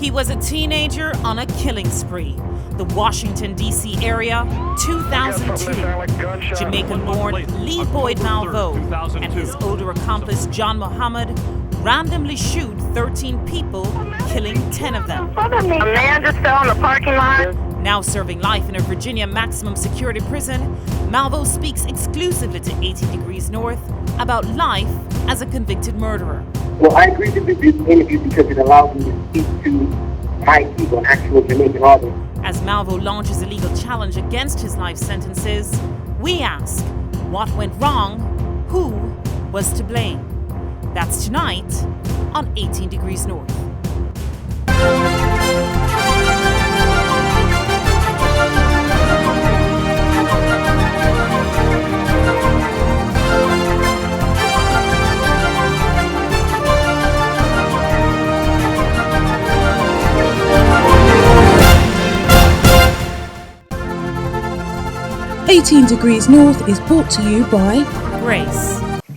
He was a teenager on a killing spree. The Washington, D.C. area, 2002. Jamaican-born Lee Boyd Malvo and his older accomplice John Muhammad randomly shoot 13 people, killing 10 of them. A man just fell in the parking lot. Now serving life in a Virginia maximum security prison, Malvo speaks exclusively to 18 Degrees North about life as a convicted murderer. Well, I agree to do this interview because it allows me to speak to my people, an actual Jamaican audience. As Malvo launches a legal challenge against his life sentences, we ask, what went wrong? Who was to blame? That's tonight on 18 Degrees North. "18 Degrees North" is brought to you by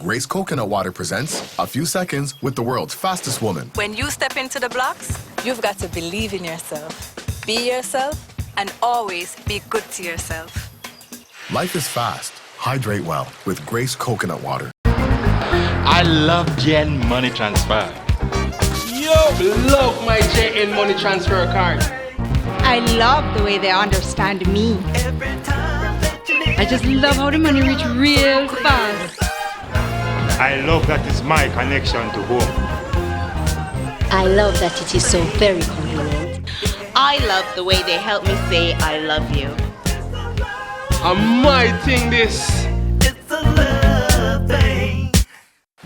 Grace Coconut Water presents A Few Seconds with the world's fastest woman. When you step into the blocks, you've got to believe in yourself. Be yourself and always be good to yourself. Life is fast. Hydrate well with Grace Coconut Water. I love Gen Money Transfer. Yo, love my JN Money Transfer card. I love the way they understand me. I just love how the money reach real fast. I love that it's my connection to home. I love that it is so very convenient. I love the way they help me say I love you. I'm my thing this. It's a love thing.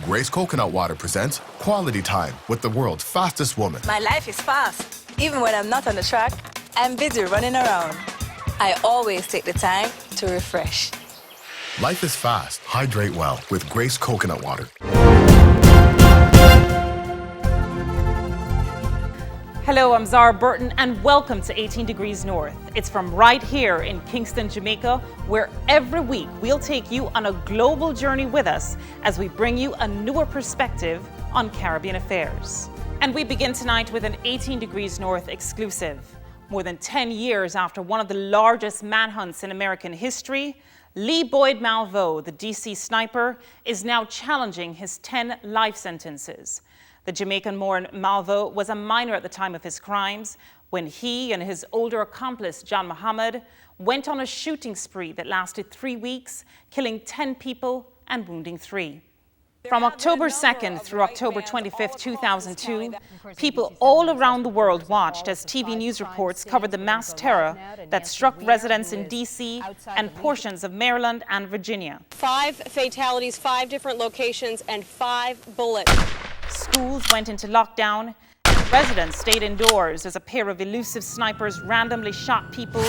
Grace Coconut Water presents Quality Time with the world's fastest woman. My life is fast. Even when I'm not on the track, I'm busy running around. I always take the time to refresh. Life is fast. Hydrate well with Grace Coconut Water. Hello, I'm Zara Burton and welcome to 18 Degrees North. It's from right here in Kingston, Jamaica, where every week we'll take you on a global journey with us as we bring you a newer perspective on Caribbean affairs. And we begin tonight with an 18 Degrees North exclusive. More than 10 years after one of the largest manhunts in American history, Lee Boyd Malvo, the DC sniper, is now challenging his 10 life sentences. The Jamaican-born Malvo was a minor at the time of his crimes when he and his older accomplice, John Muhammad, went on a shooting spree that lasted 3 weeks, killing 10 people and wounding 3. From October 2nd through October 25th, 2002, people all around the world watched as TV news reports covered the mass terror that struck residents in D.C. and portions of Maryland and Virginia. 5 fatalities, 5 different locations, and 5 bullets. Schools went into lockdown, and residents stayed indoors as a pair of elusive snipers randomly shot people,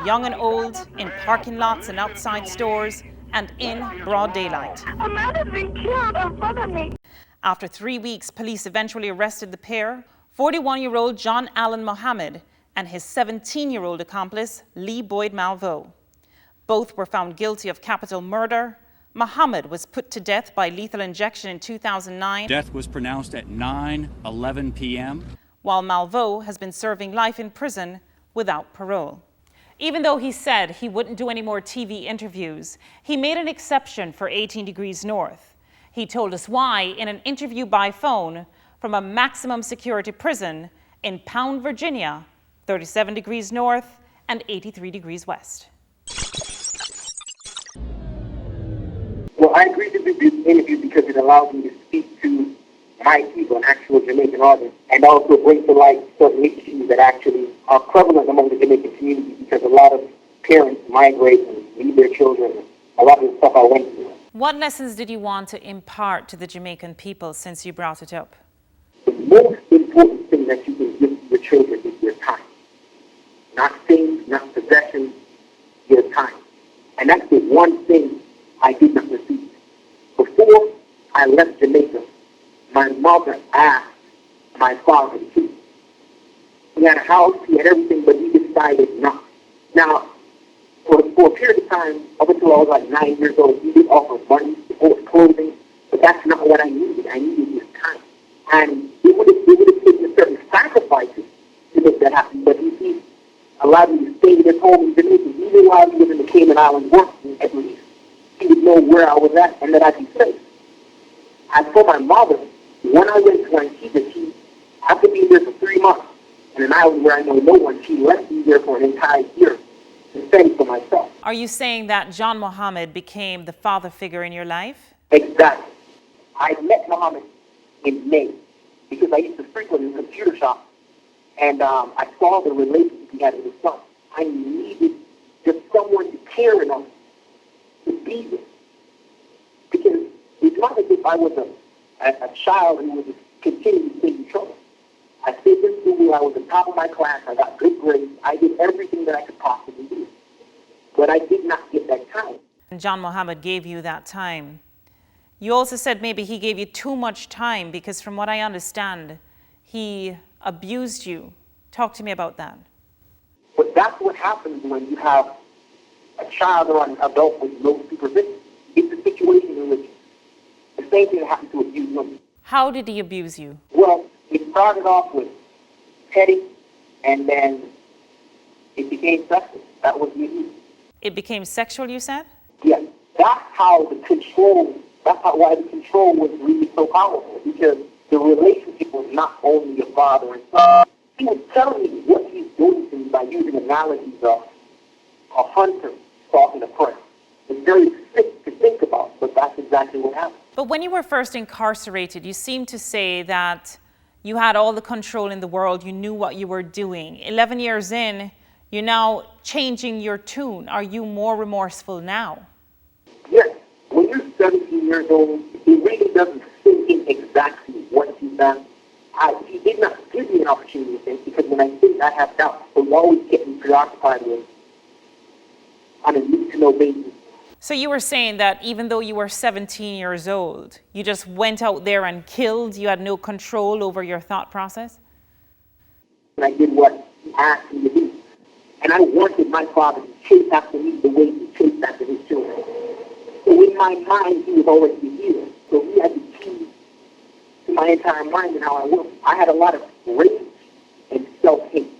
young and old, in parking lots and outside stores, and in broad daylight. A man has been killed in front of me. After 3 weeks, police eventually arrested the pair, 41-year-old John Allen Muhammad and his 17-year-old accomplice, Lee Boyd Malvo. Both were found guilty of capital murder. Muhammad was put to death by lethal injection in 2009. Death was pronounced at 9:11 p.m. While Malvo has been serving life in prison without parole. Even though he said he wouldn't do any more TV interviews, he made an exception for 18 Degrees North. He told us why in an interview by phone from a maximum security prison in Pound, Virginia, 37 degrees north and 83 degrees west. Well, I agree to do this interview because it allows me to speak to my people, an actual Jamaican audience, and also bring to light certain issues that actually are prevalent among the Jamaican community because a lot of parents migrate and leave their children. A lot of the stuff I went through. What lessons did you want to impart to the Jamaican people since you brought it up? The most important thing that you can give to your children is your time. Not things, not possessions, your time. And that's the one thing I did not receive. Before I left Jamaica, my mother asked my father to. He had a house, he had everything, but he decided not. Now, for a period of time, up until I was like 9 years old, he did offer money, support, clothing, but that's not what I needed. I needed his time. And it would have taken certain sacrifices happened. But you see, a lot of you stayed at home in Jamaica, even while he was in the Cayman Islands working, at least he would know where I was at and that I'd be safe. As for my mother, when I went to Antigua, she, after being there for 3 months, in an island where I know no one, she left me there for an entire year to fend for myself. Are you saying that John Mohammed became the father figure in your life? Exactly. I met Mohammed in May because I used to frequent his computer shop, and I saw the relationship he had with his son. I needed just someone to care enough to be with. Because it's not as if I was a child who was continuing to stay in trouble. I stayed in school, I was on top of my class, I got good grades, I did everything that I could possibly do. But I did not get that time. And John Mohammed gave you that time. You also said maybe he gave you too much time because from what I understand, he abused you. Talk to me about that. But that's what happens when you have a child or an adult with no supervision. It's a situation in which the same thing happened to abuse women. How did he abuse you? Well, it started off with petty, and then it became sexual. That was the abuse. It became sexual, you said? Yes. That's why the control was really so powerful, because the relationship was not only a father and son. He was telling me what he's doing to me by using analogies of a hunter stalking a prey. It's very sick to think about, but that's exactly what happened. But when you were first incarcerated, you seemed to say that you had all the control in the world, you knew what you were doing. 11 years in, you're now changing your tune. Are you more remorseful now? Yes. When you're 17 years old, it really doesn't sink in exactly what you've done. He did not give me an opportunity to think, because when I think I have doubts, so he always kept me preoccupied with on a need-to-know basis. So you were saying that even though you were 17 years old, you just went out there and killed, you had no control over your thought process? And I did what he asked me to do. And I wanted my father to chase after me the way he chased after his children. So in my mind, he was always the hero. So he had the key to my entire mind and how I worked. I had a lot of rage and self-hate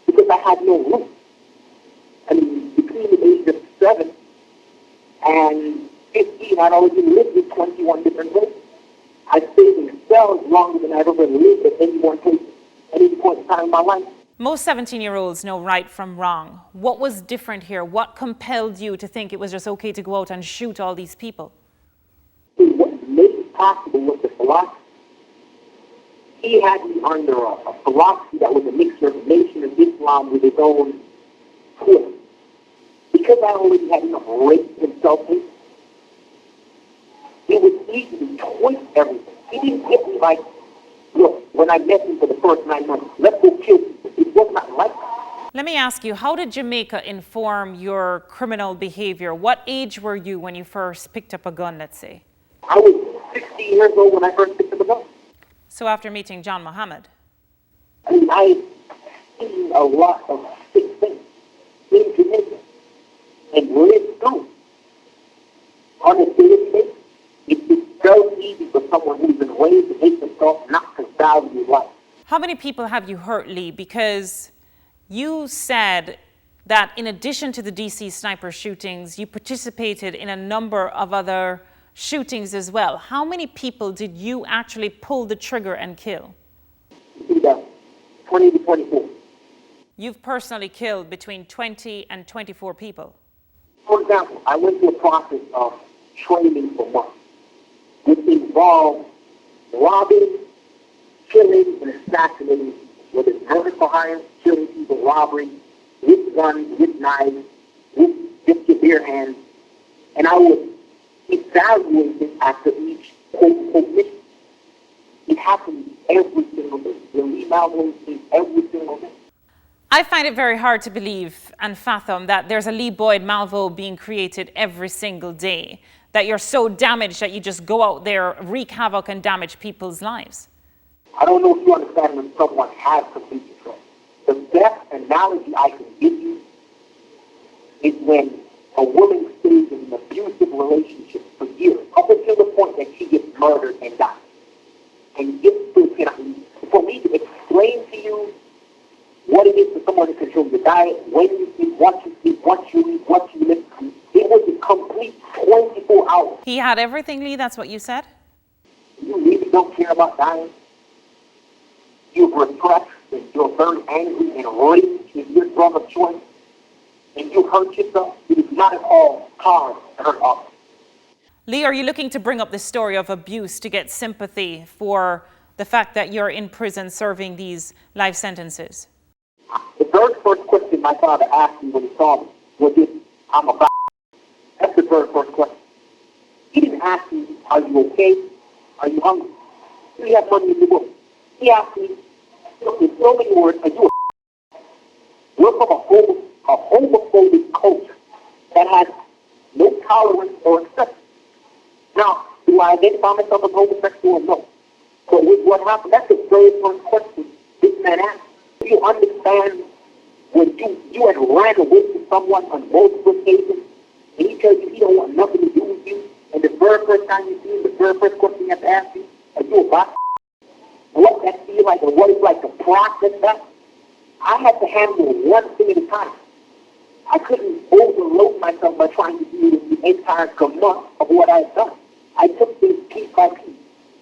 because I had no roots. I mean, between the age of 7 and 15, I'd already lived with 21 different races. I stayed in cells longer than I've ever lived at any one place, at any point in time in my life. Most 17-year-olds know right from wrong. What was different here? What compelled you to think it was just okay to go out and shoot all these people? What made it possible was the philosophy. He had me under a philosophy that was a mixture of the Nation of Islam with his own twist. Because I already had enough race and self-hate, it was easy to twist everything. He didn't get me like, look, when I met him for the first 9 months, let's go kill people. It was not like that. Let me ask you, how did Jamaica inform your criminal behavior? What age were you when you first picked up a gun, let's say? I was 16 years old when I first picked up a gun. So after meeting John Mohammed? I mean, I've seen a lot of sick things in Jamaica and lived through on a daily basis. It's very easy for someone who's been raised to hate themselves not to value life. How many people have you hurt, Lee? Because you said that in addition to the DC sniper shootings, you participated in a number of other shootings as well. How many people did you actually pull the trigger and kill? 20 to 24. You've personally killed between 20 and 24 people. For example, I went through a process of training for months, which involved robbing, killing, and assassinating people, whether it's murder for hire, killing people, robbery, with guns, with knives, with just your bare hands. And I would evaluate it after each quote-unquote mission. It happened every single day. The Boyd Malvo is every single day. I find it very hard to believe and fathom that there's a Lee Boyd Malvo being created every single day, that you're so damaged that you just go out there, wreak havoc and damage people's lives. I don't know if you understand when someone has complete control. The best analogy I can give you is when a woman stays in an abusive relationship for years, up until the point that she gets murdered and dies. And yet still cannot leave. For me to explain to you what it is for someone to control your diet, when you eat, what you eat, what you eat, what you live. It was a complete 24 hours. He had everything, Lee, that's what you said? You really don't care about dying. You're repressed, and you're very angry and raged in your drug of choice, and you hurt yourself. It is not at all hard to hurt others. Lee, are you looking to bring up the story of abuse to get sympathy for the fact that you're in prison serving these life sentences? The very first question my father asked me when he saw me was if I'm a b****. That's the very first question. He didn't ask me, are you okay? Are you hungry? Do you have money in your book? He asked me, in so many words, are you a b****? We're from a homophobic culture that has no tolerance or acceptance. Now, do I identify myself as homosexual? No. But with what happened, that's the very first question this man asked. Do you understand when you had ran away from someone on multiple occasions, and he tells you he don't want nothing to do with you, and the very first time you see him, the very first question he has to ask you, are you a box? What that feels like and what it's like to process that? I had to handle one thing at a time. I couldn't overload myself by trying to deal with the entire gamut of what I had done. I took things piece by piece.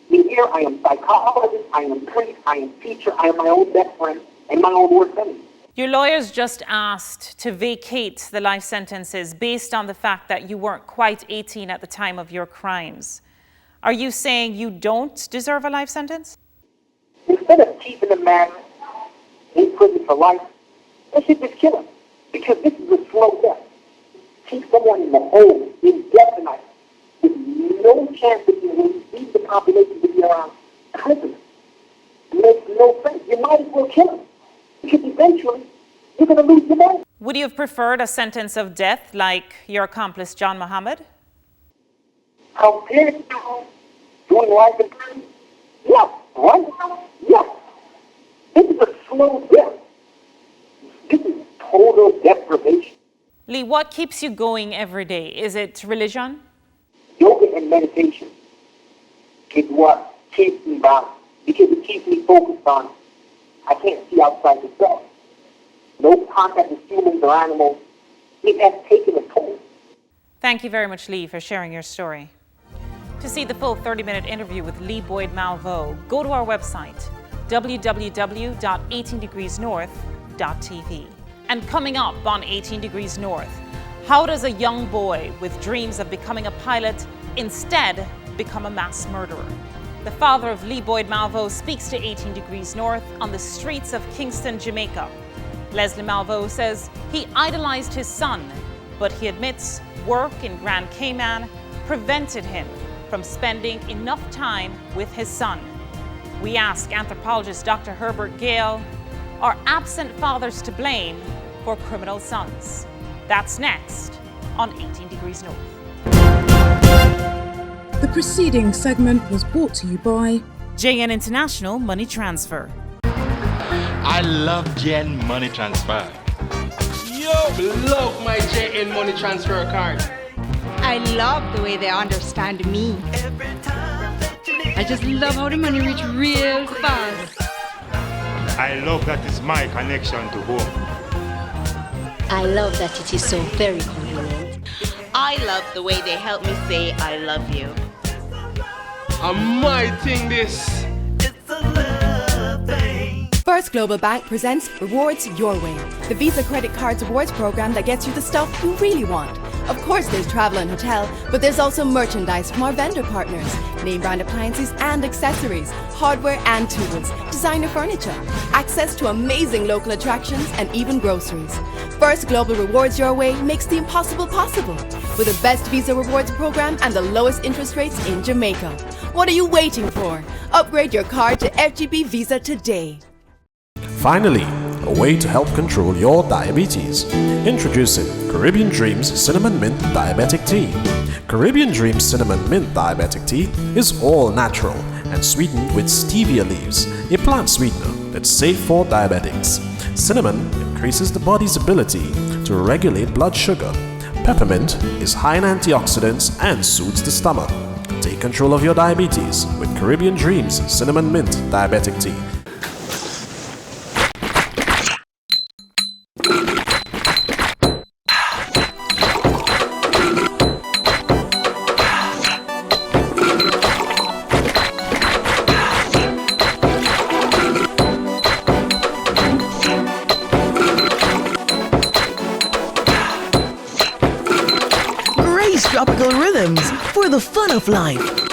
And here I am psychologist, I am priest, I am teacher, I am my own best friend, and my own worst enemy. Your lawyers just asked to vacate the life sentences based on the fact that you weren't quite 18 at the time of your crimes. Are you saying you don't deserve a life sentence? Instead of keeping a man in prison for life, they should just kill him. Because this is a slow death. Keep someone in the hole indefinitely with no chance that you will leave the population to be around prison. It makes no sense. You might as well kill him. Because eventually, you're going to lose your mind. Would you have preferred a sentence of death like your accomplice John Muhammad? Compared to doing life in prison? Yes. Right now? Yes. This is a slow death. This is total deprivation. Lee, what keeps you going every day? Is it religion? Yoga and meditation is what keeps me balanced. Because it keeps me focused on I can't see outside the cell. No contact with humans or animals. It has taken a toll. Thank you very much, Lee, for sharing your story. To see the full 30-minute interview with Lee Boyd Malvo, go to our website, www.18degreesnorth.tv. And coming up on 18 Degrees North, how does a young boy with dreams of becoming a pilot instead become a mass murderer? The father of Lee Boyd Malvo speaks to 18 Degrees North on the streets of Kingston, Jamaica. Leslie Malvo says he idolized his son, but he admits work in Grand Cayman prevented him from spending enough time with his son. We ask anthropologist Dr. Herbert Gale, are absent fathers to blame for criminal sons? That's next on 18 Degrees North. The preceding segment was brought to you by JN International Money Transfer. I love JN Money Transfer. Yo, love my JN Money Transfer card. I love the way they understand me. I just love how the money reach real fast. I love that it's my connection to home. I love that it is so very convenient. I love the way they help me say I love you. I'm my thing this. It's a love thing. First Global Bank presents Rewards Your Way, the Visa Credit Cards rewards program that gets you the stuff you really want. Of course, there's travel and hotel, but there's also merchandise from our vendor partners, name brand appliances and accessories, hardware and tools, designer furniture, access to amazing local attractions, and even groceries. First Global Rewards Your Way makes the impossible possible with the best Visa rewards program and the lowest interest rates in Jamaica. What are you waiting for? Upgrade your card to FGB Visa today. Finally, a way to help control your diabetes. Introducing Caribbean Dreams Cinnamon Mint Diabetic Tea. Caribbean Dreams Cinnamon Mint Diabetic Tea is all natural and sweetened with Stevia Leaves, a plant sweetener that's safe for diabetics. Cinnamon increases the body's ability to regulate blood sugar. Peppermint is high in antioxidants and soothes the stomach. Take control of your diabetes with Caribbean Dreams Cinnamon Mint Diabetic Tea. nice tropical rhythms for the fun of life.